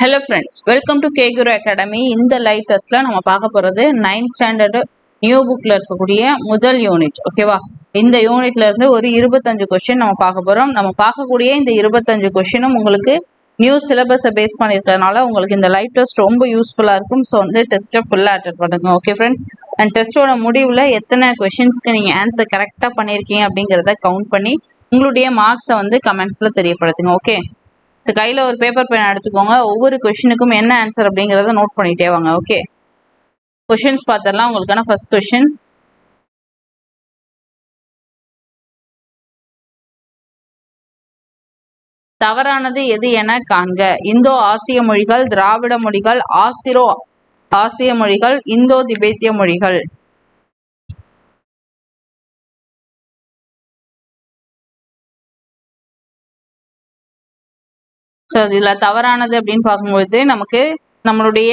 Hello friends, welcome to K Guru Academy. இந்த live டெஸ்ட்ல நம்ம பார்க்க போறது 9th ஸ்டாண்டர்ட் நியூ புக்ல இருக்கக்கூடிய முதல் யூனிட். ஓகேவா? இந்த யூனிட்ல இருந்து ஒரு 25 क्वेश्चन நம்ம பார்க்க போறோம். நம்ம பார்க்கக்கூடிய இந்த 25 क्वेश्चனும் உங்களுக்கு நியூ சிலபஸை பேஸ் பண்ணிருக்கிறதுனால உங்களுக்கு இந்த லைவ் டெஸ்ட் ரொம்ப யூஸ்ஃபுல்லா இருக்கும். ஸோ வந்து டெஸ்ட்டை ஃபுல்லா அட்டெண்ட் பண்ணுங்க. ஓகே ஃப்ரெண்ட்ஸ், அண்ட் டெஸ்ட்டோட முடிவில் எத்தனை கொஸ்டின்ஸ்க்கு நீங்க ஆன்சர் கரெக்டா பண்ணியிருக்கீங்க அப்படிங்கிறத கவுண்ட் பண்ணி உங்களுடைய மார்க்ஸை வந்து கமெண்ட்ஸ்ல தெரியப்படுத்துங்க. ஓகே, ஸோ கையில் ஒரு பேப்பர் பேன் எடுத்துக்கோங்க. ஒவ்வொரு கொஷினுக்கும் என்ன ஆன்சர் அப்படிங்கிறத நோட் பண்ணிட்டே வாங்க. ஓகே, கொஷின்ஸ் பார்த்துடலாம். உங்களுக்கான ஃபர்ஸ்ட் கொஷின், தவறானது எது என காண்க. இந்தோ ஆசிய மொழிகள், திராவிட மொழிகள், ஆஸ்திரோ ஆசிய மொழிகள், இந்தோ திபேத்திய மொழிகள். ஸோ இதுல தவறானது அப்படின்னு பார்க்கும்போது நமக்கு நம்மளுடைய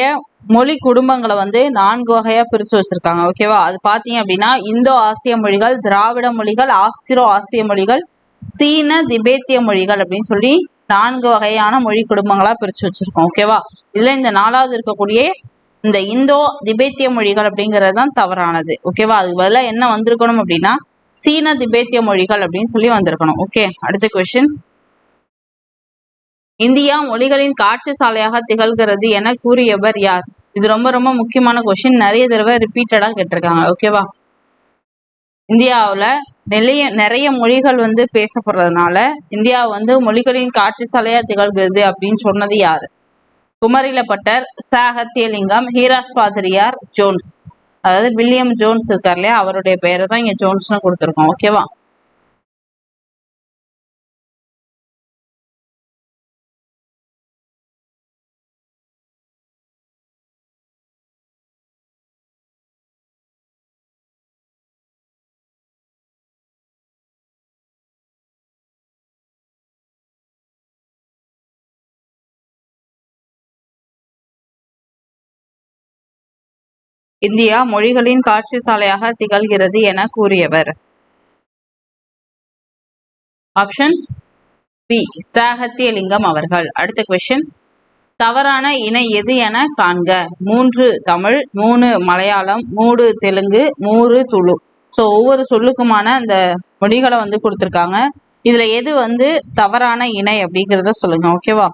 மொழி குடும்பங்களை வந்து 4 வகையா பிரிச்சு வச்சிருக்காங்க. ஓகேவா? அது பாத்தீங்க அப்படின்னா இந்தோ ஆசிய மொழிகள், திராவிட மொழிகள், ஆஸ்திரோ ஆசிய மொழிகள், சீன திபேத்திய மொழிகள் அப்படின்னு சொல்லி 4 வகையான மொழி குடும்பங்களா பிரிச்சு வச்சிருக்கோம். ஓகேவா? இதுல இந்த 4வது இருக்கக்கூடிய இந்த இந்தோ திபேத்திய மொழிகள் அப்படிங்கிறது தான் தவறானது. ஓகேவா? அதுக்கு பதிலாக என்ன வந்திருக்கணும் அப்படின்னா சீன திபேத்திய மொழிகள் அப்படின்னு சொல்லி வந்திருக்கணும். ஓகே, அடுத்த கொஸ்டின், இந்தியா மொழிகளின் காட்சி சாலையாக திகழ்கிறது என கூறியவர் யார்? இது ரொம்ப ரொம்ப முக்கியமான கொஸ்டின், நிறைய தடவை ரிப்பீட்டடா கேட்டிருக்காங்க. ஓகேவா? இந்தியாவில் நிறைய மொழிகள் வந்து பேசப்படுறதுனால இந்தியா வந்து மொழிகளின் காட்சி சாலையா திகழ்கிறது அப்படின்னு சொன்னது யாரு? குமரிலப்பட்டர், ச அகத்தியலிங்கம், ஹீராஸ் பாதிரியார், ஜோன்ஸ். அதாவது வில்லியம் ஜோன்ஸ் இருக்கார் இல்லையா, அவருடைய பெயரை தான் இங்க ஜோன்ஸ்னு கொடுத்துருக்கோம். ஓகேவா? இந்தியா மொழிகளின் காட்சி சாலையாக திகழ்கிறது என கூறியவர்? ஆப்ஷன் பி, ச அகத்தியலிங்கம் அவர்கள். அடுத்த கொஸ்டின், தவறான இணை எது என காண்க. 3 தமிழ், 3 மலையாளம், 3 தெலுங்கு, 3 துளு. ஸோ ஒவ்வொரு சொல்லுக்குமான அந்த மொழிகளை வந்து கொடுத்துருக்காங்க. இதுல எது வந்து தவறான இணை அப்படிங்கிறத சொல்லுங்க. ஓகேவா?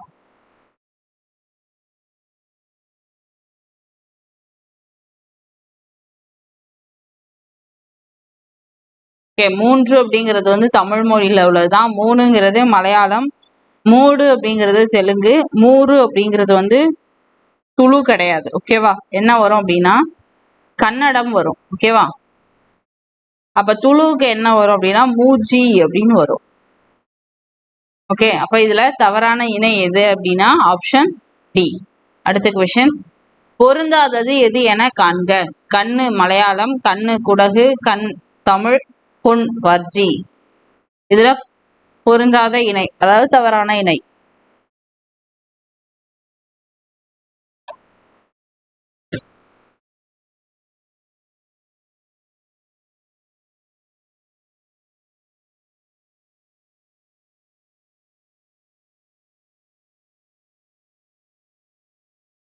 ஓகே, 3 அப்படிங்கிறது வந்து தமிழ் மொழியில உள்ளதுதான். 3ங்கிறது மலையாளம், 3 அப்படிங்கிறது தெலுங்கு, 3 அப்படிங்கிறது வந்து துளு கிடையாது. ஓகேவா? என்ன வரும் அப்படின்னா கன்னடம் வரும். ஓகேவா? அப்ப துளுவுக்கு என்ன வரும் அப்படின்னா மூஜி அப்படின்னு வரும். ஓகே, அப்ப இதுல தவறான இணை எது அப்படின்னா ஆப்ஷன் டி. அடுத்த கொஸ்டின், பொருந்தாதது எது என காண்க. கண்ணு மலையாளம், கண்ணு குடகு, கண் தமிழ், பொன் வர்ஜி. இதுல பொருந்தாத இணை அதாவது தவறான இணை.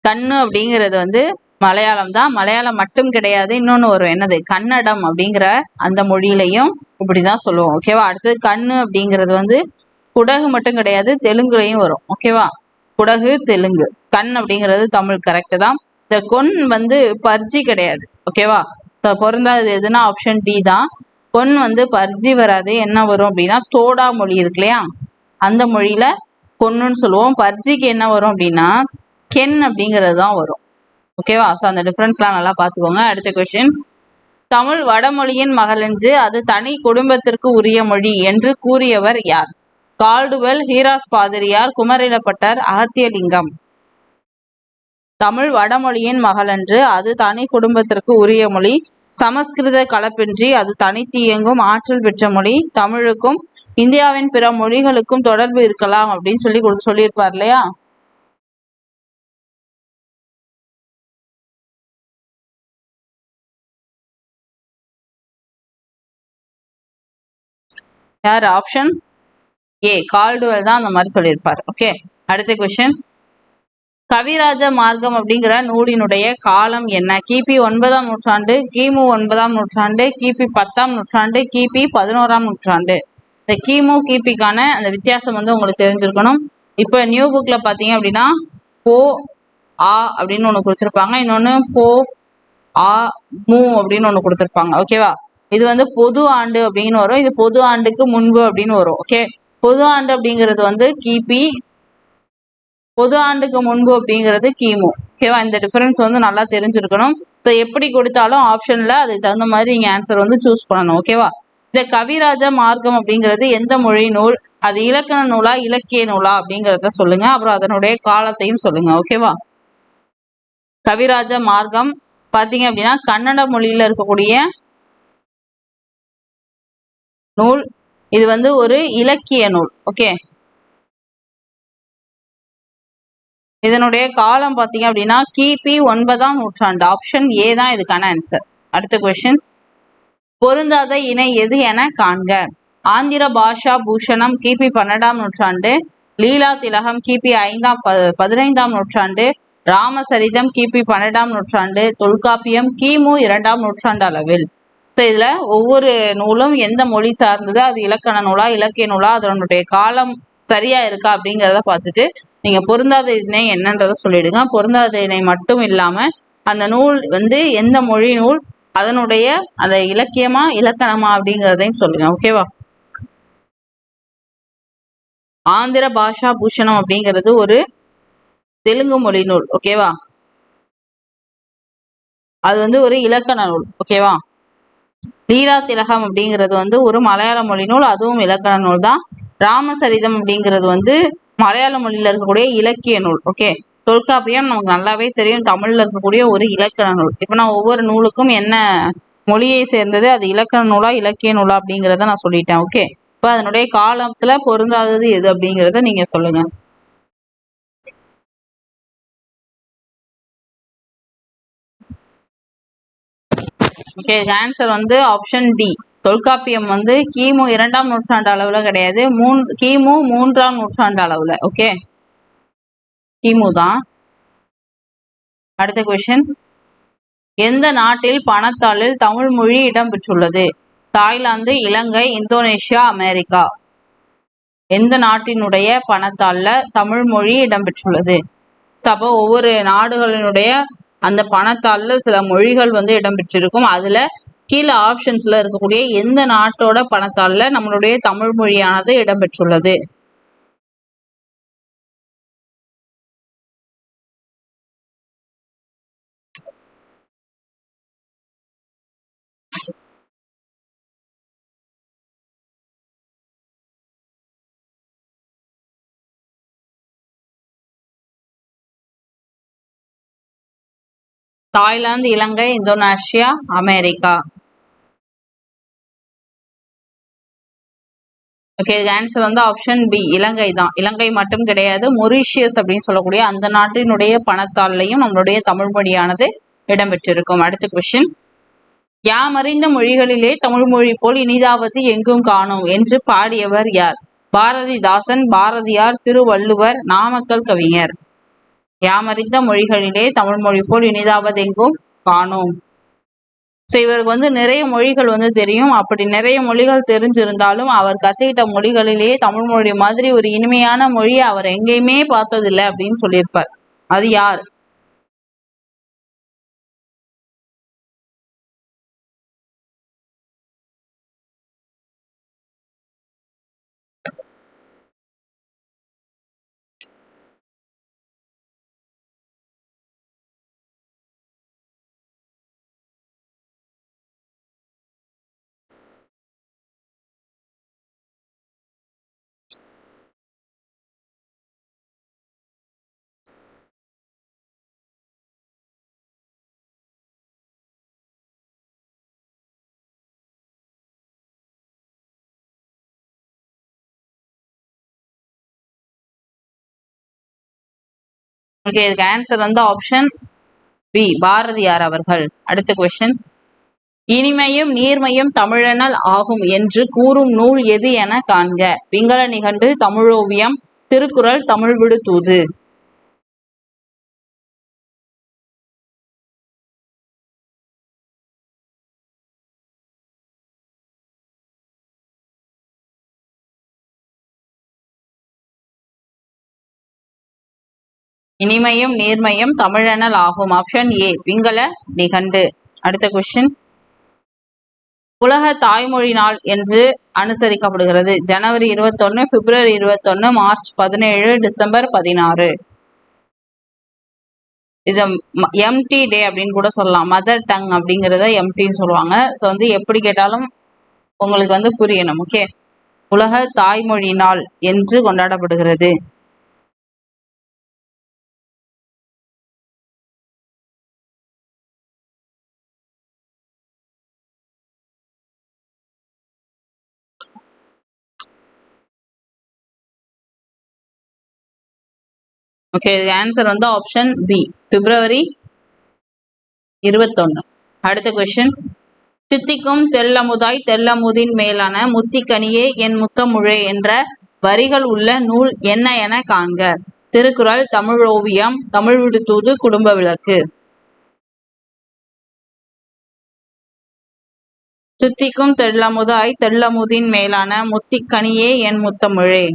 கண்ணு அப்படிங்கிறது வந்து மலையாளம் தான். மலையாளம் மட்டும் கிடையாது, இன்னொன்னு வரும், என்னது, கன்னடம் அப்படிங்கிற அந்த மொழியிலையும் இப்படிதான் சொல்லுவோம். ஓகேவா? அடுத்தது கண்ணு அப்படிங்கிறது வந்து குடகு மட்டும் கிடையாது, தெலுங்குலையும் வரும். ஓகேவா? குடகு தெலுங்கு. கண் அப்படிங்கிறது தமிழ், கரெக்ட் தான். இந்த கொன் வந்து பர்ஜி கிடையாது. ஓகேவா? ஸோ பொருந்தாது எதுனா ஆப்ஷன் டி தான். கொன் வந்து பர்ஜி வராது. என்ன வரும் அப்படின்னா தோடா மொழி இருக்கு இல்லையா, அந்த மொழியில கொன்னுன்னு சொல்லுவோம். பர்ஜிக்கு என்ன வரும் அப்படின்னா கென் அப்படிங்கிறது தான் வரும். ஓகேவா? ஸோ அந்த டிஃப்ரென்ஸ்லாம் நல்லா பார்த்துக்கோங்க. அடுத்த கொஸ்டின், தமிழ் வடமொழியின் மகள் என்று அது தனி குடும்பத்திற்கு உரிய மொழி என்று கூறியவர் யார்? கால்டுவெல், ஹீராஸ் பாதிரியார், குமரிலப்பட்டர், அகத்தியலிங்கம். தமிழ் வடமொழியின் மகளன்று அது தனி குடும்பத்திற்கு உரிய மொழி, சமஸ்கிருத கலப்பின்றி அது தனித்து இயங்கும் ஆற்றல் பெற்ற மொழி, தமிழுக்கும் இந்தியாவின் பிற மொழிகளுக்கும் தொடர்பு இருக்கலாம் அப்படின்னு சொல்லியிருப்பார் இல்லையா. யார்? ஆப்ஷன் ஏ, கால்டுவெல் தான் அந்த மாதிரி சொல்லியிருப்பார். ஓகே, அடுத்த கொஸ்டின், கவிராஜ மார்க்கம் அப்படிங்கிற நூலினுடைய காலம் என்ன? கிபி 9ஆம் நூற்றாண்டு, கிமு 9ஆம் நூற்றாண்டு, கிபி 10ஆம் நூற்றாண்டு, கிபி 11ஆம் நூற்றாண்டு. இந்த கிமு கிபிக்கான அந்த வித்தியாசம் வந்து உங்களுக்கு தெரிஞ்சிருக்கணும். இப்ப நியூ புக்ல பாத்தீங்க அப்படின்னா போ ஆ அப்படின்னு ஒண்ணு கொடுத்திருப்பாங்க, இன்னொன்னு போ ஆ மு அப்படின்னு ஒண்ணு கொடுத்திருப்பாங்க. ஓகேவா? இது வந்து பொது ஆண்டு அப்படின்னு வரும், இது பொது ஆண்டுக்கு முன்பு அப்படின்னு வரும். ஓகே, பொது ஆண்டு அப்படிங்கிறது வந்து கிபி, பொது ஆண்டுக்கு முன்பு அப்படிங்கிறது கிமு. ஓகேவா? இந்த டிஃபரன்ஸ் வந்து நல்லா தெரிஞ்சிருக்கணும். ஸோ எப்படி கொடுத்தாலும் ஆப்ஷன்ல அதுக்கு தகுந்த மாதிரி நீங்க ஆன்சர் வந்து சூஸ் பண்ணணும். ஓகேவா? இந்த கவிராஜ மார்க்கம் அப்படிங்கிறது எந்த மொழி நூல்? அது இலக்கண நூலா இலக்கிய நூலா அப்படிங்கிறத சொல்லுங்க. அப்புறம் அதனுடைய காலத்தையும் சொல்லுங்க. ஓகேவா? கவிராஜ மார்க்கம் பாத்தீங்க அப்படின்னா கன்னட மொழியில இருக்கக்கூடிய நூல். இது வந்து ஒரு இலக்கிய நூல். ஓகே, இதனுடைய காலம் பாத்தீங்க அப்படின்னா கிபி 9ஆம் நூற்றாண்டு. ஆப்ஷன் ஏ தான் இதுக்கான ஆன்சர். அடுத்த கொஸ்டின், பொருந்தாத இணை எது என காண்க. ஆந்திர பாஷா பூஷணம் கிபி 12ஆம் நூற்றாண்டு, லீலா திலகம் கிபி 15ஆம் நூற்றாண்டு, ராமசரிதம் கிபி 12ஆம் நூற்றாண்டு, தொல்காப்பியம் கிமு 2ஆம் நூற்றாண்டு அளவில். ஸோ இதுல ஒவ்வொரு நூலும் எந்த மொழி சார்ந்தது, அது இலக்கண நூலா இலக்கிய நூலா, அதனுடைய காலம் சரியா இருக்கா அப்படிங்கிறத பார்த்துட்டு நீங்க பொருந்தாத இணை என்னன்றத சொல்லிடுங்க. பொருந்தாத இணை மட்டும் இல்லாம அந்த நூல் வந்து எந்த மொழி நூல், அதனுடைய அந்த இலக்கியமா இலக்கணமா அப்படிங்கிறதையும் சொல்லுங்க. ஓகேவா? ஆந்திர பாஷா பூஷணம் அப்படிங்கிறது ஒரு தெலுங்கு மொழி நூல். ஓகேவா? அது வந்து ஒரு இலக்கண நூல். ஓகேவா? லீலா திலகம் அப்படிங்கிறது வந்து ஒரு மலையாள மொழி நூல், அதுவும் இலக்கண நூல் தான். ராமசரிதம் அப்படிங்கிறது வந்து மலையாள மொழியில இருக்கக்கூடிய இலக்கிய நூல். ஓகே, தொல்காப்பியம் நமக்கு நல்லாவே தெரியும், தமிழ்ல இருக்கக்கூடிய ஒரு இலக்கண நூல். இப்ப நான் ஒவ்வொரு நூலுக்கும் என்ன மொழியை சேர்ந்தது, அது இலக்கண நூலா இலக்கிய நூலா அப்படிங்கிறத நான் சொல்லிட்டேன். ஓகே, இப்ப அதனுடைய காலத்துல பொருந்தாதது எது அப்படிங்கிறத நீங்க சொல்லுங்க. ஓகே, ஆன்சர் வந்து ஆப்ஷன் டி. தொல்காப்பியம் வந்து கிமு 2ஆம் நூற்றாண்டு அளவுல கிடையாது, கிமு 3ஆம் நூற்றாண்டு அளவுல. ஓகே, கிமு தான். அடுத்த கொஸ்டின், எந்த நாட்டில் பணத்தாளில் தமிழ் மொழி இடம்பெற்றுள்ளது? தாய்லாந்து, இலங்கை, இந்தோனேஷியா, அமெரிக்கா. எந்த நாட்டினுடைய பணத்தாள்ல தமிழ் மொழி இடம்பெற்றுள்ளது? ஸோ அப்போ ஒவ்வொரு நாடுகளினுடைய அந்த பணத்தாள்ல சில மொழிகள் வந்து இடம்பெற்றிருக்கும். அதுல கீழே ஆப்ஷன்ஸ்ல இருக்கக்கூடிய எந்த நாட்டோட பணத்தாள்ல நம்மளுடைய தமிழ் மொழியானது இடம்பெற்றுள்ளது? தாய்லாந்து, இலங்கை, இந்தோனேஷியா, அமெரிக்கா. ஓகே, இது ஆன்சர் வந்து ஆப்ஷன் பி, இலங்கை தான். இலங்கை மட்டும் கிடையாது, மொரீஷியஸ் அப்படின்னு சொல்லக்கூடிய அந்த நாட்டினுடைய பணத்தாள்லையும் நம்மளுடைய தமிழ் மொழியானது இடம்பெற்றிருக்கும். அடுத்த கொஸ்டின், யாமறிந்த மொழிகளிலே தமிழ் மொழி போல் இனிதாவது எங்கும் காணோம் என்று பாடியவர் யார்? பாரதிதாசன், பாரதியார், திருவள்ளுவர், நாமக்கல் கவிஞர். யாமறிந்த மொழிகளிலே தமிழ் மொழி போல் இனிதாவது எங்கும் காணோம். ஸோ இவருக்கு வந்து நிறைய மொழிகள் வந்து தெரியும். அப்படி நிறைய மொழிகள் தெரிஞ்சிருந்தாலும் அவர் கத்துக்கிட்ட மொழிகளிலேயே தமிழ் மொழி மாதிரி ஒரு இனிமையான மொழியை அவர் எங்கேயுமே பார்த்ததில்லை அப்படின்னு சொல்லியிருப்பார். அது யார்? ஓகே, இதுக்கு ஆன்சர் வந்து ஆப்ஷன் பி, பாரதியார் அவர்கள். அடுத்த கொஸ்டின், இனிமையும் நீர்மையும் தமிழனல் ஆகும் என்று கூறும் நூல் எது என காண்க. பிங்கள நிகண்டு, தமிழோவியம், திருக்குறள், தமிழ் விடு தூது. இனிமையும் நீர்மையும் தமிழனல் ஆகும். ஆப்ஷன் ஏ பிங்கள நிகண்டு. அடுத்த கொஸ்டின். உலக தாய்மொழி நாள் என்று அனுசரிக்கப்படுகிறது. ஜனவரி 21, பிப்ரவரி 21, மார்ச் 17, டிசம்பர் 16. இதை எம்டி டே அப்படின்னு கூட சொல்லலாம். மதர் டங் அப்படிங்கிறத எம்டின்னு சொல்லுவாங்க. ஸோ வந்து எப்படி கேட்டாலும் உங்களுக்கு வந்து புரியணும். ஓகே, உலக தாய்மொழி நாள் என்று கொண்டாடப்படுகிறது. ஓகே, இதுக்கு ஆன்சர் வந்து ஆப்ஷன் பி பிப்ரவரி 21. அடுத்த கொஸ்டின். தித்திக்கும் தெல்லமுதாய் தெல்லமுதின் மேலான முத்திக்கனியே என் முத்தமுழே என்ற வரிகள் உள்ள நூல் என்ன என காண்க. திருக்குறள், தமிழோவியம், தமிழ் விடுதூது, குடும்ப விளக்கு. தித்திக்கும் தெல்லமுதாய் தெல்லமுதின் மேலான முத்திக்கனியே என் முத்தமிழே.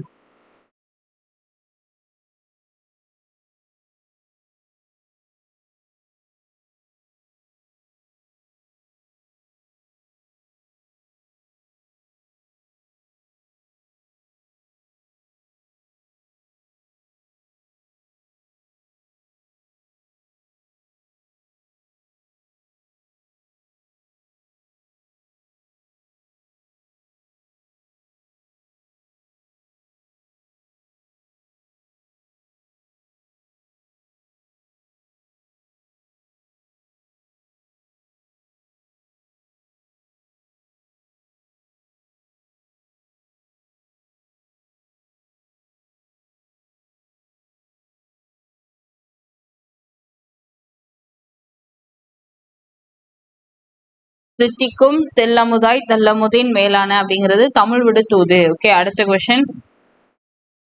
தித்திக்கும் தெல்லமுதாய் தெல்லமுதின் மேலான அப்படிங்கிறது தமிழ் விடுதூது. ஓகே, அடுத்த கொஸ்டின்.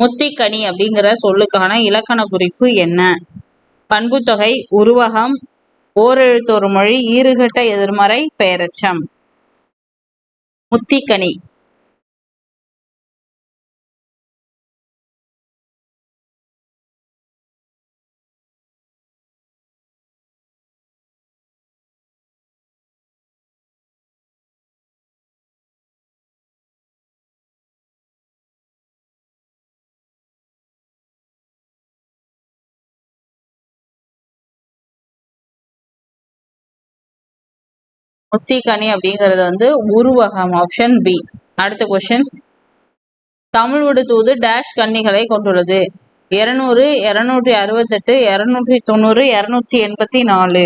முத்திக்கனி அப்படிங்கிற சொல்லுக்கான இலக்கண குறிப்பு என்ன? பண்புத்தொகை, உருவகம், ஓரெழுத்தொரு மொழி, ஈறுகெட்ட எதிர்மறை, பெயரெச்சம். முத்திக்கனி. முத்திக்கனி அப்படிங்கிறது வந்து உருவகம். Option B. அடுத்த கொஸ்டின். தமிழ் விடுதூது டேஷ் கன்னிகளை கொண்டுள்ளது. 200, 268, 290, 284.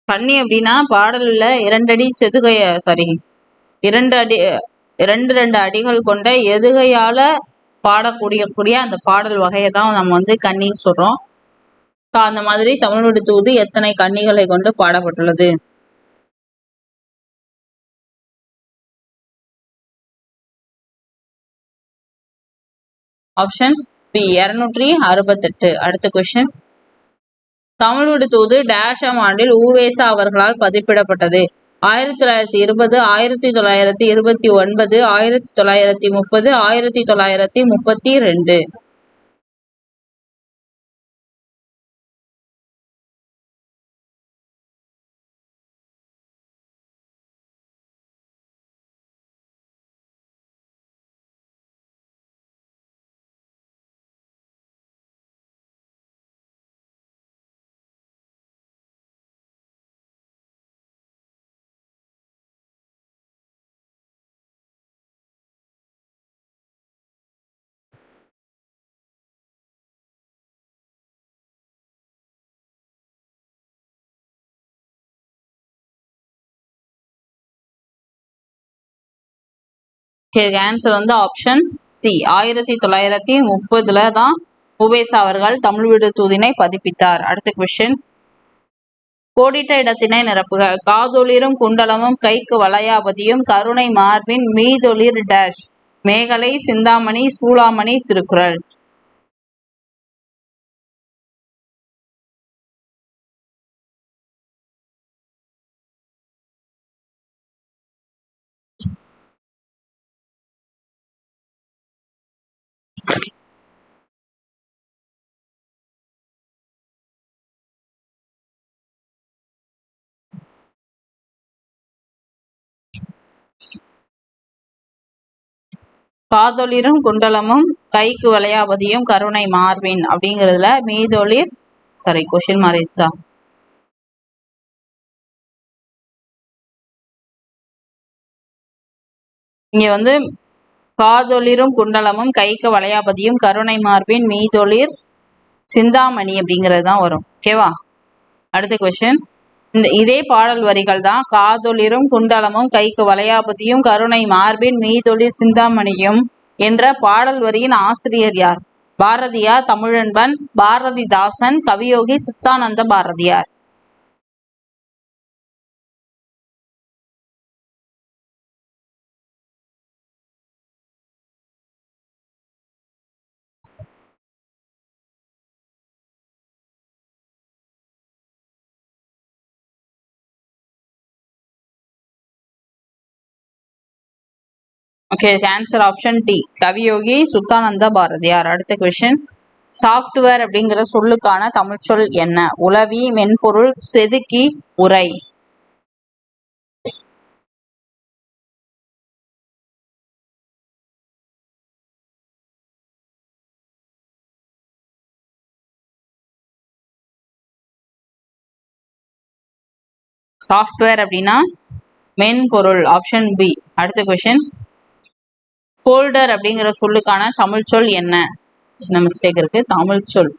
கன்னி அப்படின்னா பாடல்ல 2 அடி செதுகைய சாரி 2 அடி 2 அடிகள் கொண்ட எதுகையால பாடக்கூடிய அந்த பாடல் வகையை தான் நம்ம வந்து கன்னின்னு சொல்றோம். அந்த மாதிரி தமிழ் விடுதூது எத்தனை கன்னிகளை கொண்டு பாடப்பட்டுள்ளது? Option B 268. அடுத்த கொஸ்டின். தமிழ் விடுதூது டேஷாம் ஆண்டில் உவேசா அவர்களால் பதிப்பிடப்பட்டது. 1920, 1929, 1930, 1932. ஆன்சர் வந்து ஆப்ஷன் சி 1930 தான் உவேசா அவர்கள் தமிழ் விடுதூதினை பதிப்பித்தார். அடுத்த கொஸ்டின். கோடிட்ட இடத்தினை நிரப்புக. காதொளிரும் குண்டலமும் கைக்கு வளையாபதியும் கருணை மார்பின் மீதொளிர் டேஷ் மேகலை சிந்தாமணி சூளாமணி திருக்குறள். காதொளிரும் குண்டலமும் கைக்கு வளையாபதியும் கருணை மார்பின் அப்படிங்கிறதுல மீதொளிர் கொஸ்டின் மாறிடுச்சா? இங்க வந்து காதொளிரும் குண்டலமும் கைக்கு வளையாபதியும் கருணை மார்பின் மீதொளிர் சிந்தாமணி அப்படிங்கிறது தான் வரும். ஓகேவா? அடுத்த கொஸ்டின், இதே பாடல் வரிகள் தான் காதொளிரும் குண்டலமும் கைக்கு வளையாபதியும் கருணை மார்பின் மீதொளிர் சிந்தாமணியும் என்ற பாடல் வரியின் ஆசிரியர் யார்? Bharathiyar, Tamilanban, Bharathidasan, Kaviyogi Suddhananda Bharathiyar. Okay, answer option D, Kaviyogi Suddhananda Bharathiyar. அடுத்த கொஸ்டின், சாஃப்ட்வேர் அப்படிங்கிற சொல்லுக்கான தமிழ்ச்சொல் என்ன? உளவி, மென்பொருள், செதுக்கி, உரை. சாஃப்ட்வேர் அப்படின்னா மென்பொருள், ஆப்ஷன் பி. அடுத்த கொஸ்டின், ஃபோல்டர் அப்படிங்கிற சொல்லுக்கான தமிழ்ச்சொல் என்ன? சின்ன மிஸ்டேக் இருக்கு. தமிழ்ச்சொல்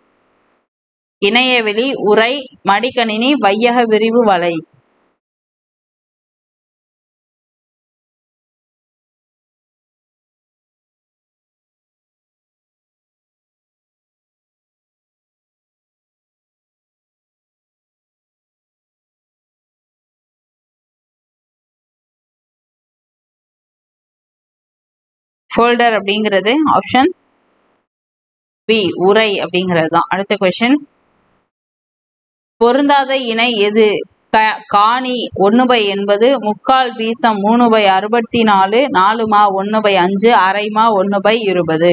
இணையவெளி, உரை, மடிக்கணினி, வையக விரிவு வலை. ஃபோல்டர் அப்படிங்கிறது ஆப்ஷன் பி, உரை அப்படிங்கிறது தான். அடுத்த கொஸ்டின், பொருந்தாத இணை எது? காணி 1/80, முக்கால் பீசம் 3/64, 4மா 1/5, அரைமா 1/20.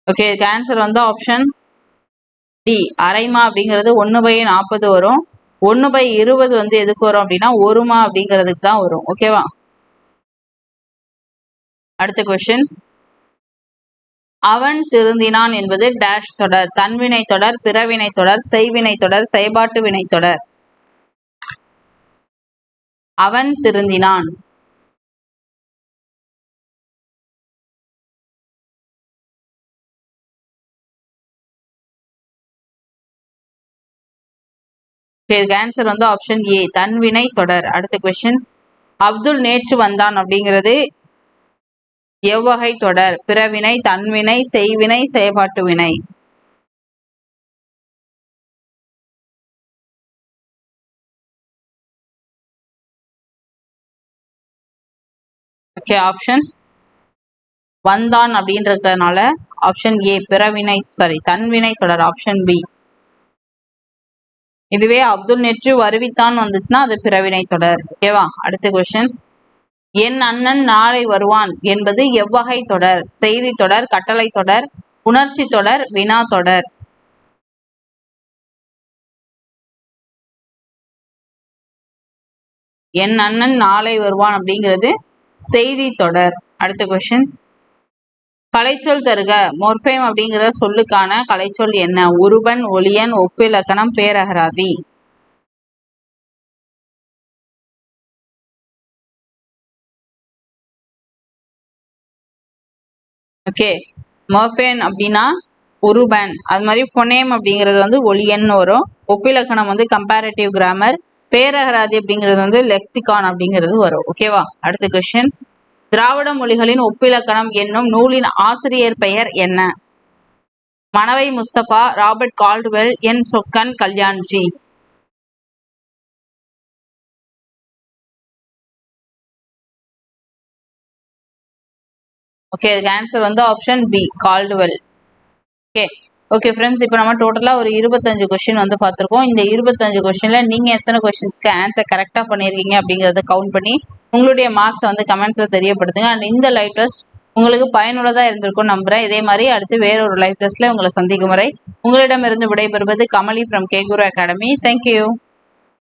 ஓகே, ஆன்சர் வந்து ஆப்ஷன் டி, அரைமா அப்படிங்கிறது 1/40 வரும். 1/20 வந்து எதுக்கு வரும் அப்படின்னா ஒருமா அப்படிங்கிறதுக்கு தான் வரும். ஓகேவா? அடுத்த கொஸ்டின், அவன் திருந்தினான் என்பது டேஷ் தொடர்? தன்வினை தொடர், பிறவினை தொடர், செய்வினை தொடர், செயற்பாட்டு வினை தொடர். அவன் திருந்தினான் ஆன்சர் வந்து ஆப்ஷன் ஏ, தன்வினை தொடர். அடுத்த கொஸ்டின், அப்துல் நேற்று வந்தான் அப்படிங்கிறது எவ்வகை தொடர்? பிறவினை, தன்வினை, செய்வினை, செயற்பாட்டு வினை. ஓகே, ஆப்ஷன் வந்தான் அப்படின்றதுனால ஆப்ஷன் ஏ, பிறவினை தன்வினை தொடர், ஆப்ஷன் பி. இதுவே அப்துல் நேற்று வருவித்தான் வந்துச்சுன்னா அது பிறவினை தொடர். ஓகேவா? அடுத்த கொஸ்டின், என் அண்ணன் நாளை வருவான் என்பது எவ்வகை தொடர்? செய்தி தொடர், கட்டளை தொடர், உணர்ச்சி தொடர், வினா தொடர். என் அண்ணன் நாளை வருவான் அப்படிங்கிறது செய்தி தொடர். அடுத்த கொஸ்டின், கலைச்சொல் தருக. மொர்ஃபேம் அப்படிங்கிற சொல்லுக்கான கலைச்சொல் என்ன? உருபன், ஒளியன், ஒப்பிலக்கணம், பேரகராதி. ஓகே, மொர்ஃபேம் அப்படின்னா உருபன், அது மாதிரி ஃபொனேம் அப்படிங்கிறது வந்து ஒளியன்னு வரும். ஒப்பிலக்கணம் வந்து கம்பேரட்டிவ் கிராமர், பேரகராதி அப்படிங்கிறது வந்து லெக்சிகான் அப்படிங்கிறது வரும். ஓகேவா? அடுத்த கொஸ்டின், திராவிட மொழிகளின் ஒப்பிலக்கணம் என்னும் நூலின் ஆசிரியர் பெயர் என்ன? Manavai Mustafa, Robert Caldwell, N Chokkan, Kalyanji. Okay, answer வந்து option B, Caldwell. Okay, okay friends, இப்போ நம்ம டோட்டலாக ஒரு 25 கொஸ்டின் வந்து பார்த்துருக்கோம். இந்த 25 கொஸ்டினில் நீங்கள் எத்தனை கொஸ்டின்ஸ்க்கு ஆன்சர் கரெக்டாக பண்ணியிருக்கீங்க அப்படிங்கிறத கவுண்ட் பண்ணி உங்களுடைய மார்க்ஸை வந்து கமெண்ட்ஸில் தெரியப்படுத்துங்க. அண்ட் இந்த லைவ் டெஸ்ட் உங்களுக்கு பயனுள்ளதாக இருந்திருக்கும் நம்புகிறேன். இதே மாதிரி அடுத்து வேற ஒரு லைவ் டெஸ்ட்டில் உங்களை சந்திக்கும் வரை உங்களிடமிருந்து விடைபெறுவது Kamali from K Guru academy. Thank you.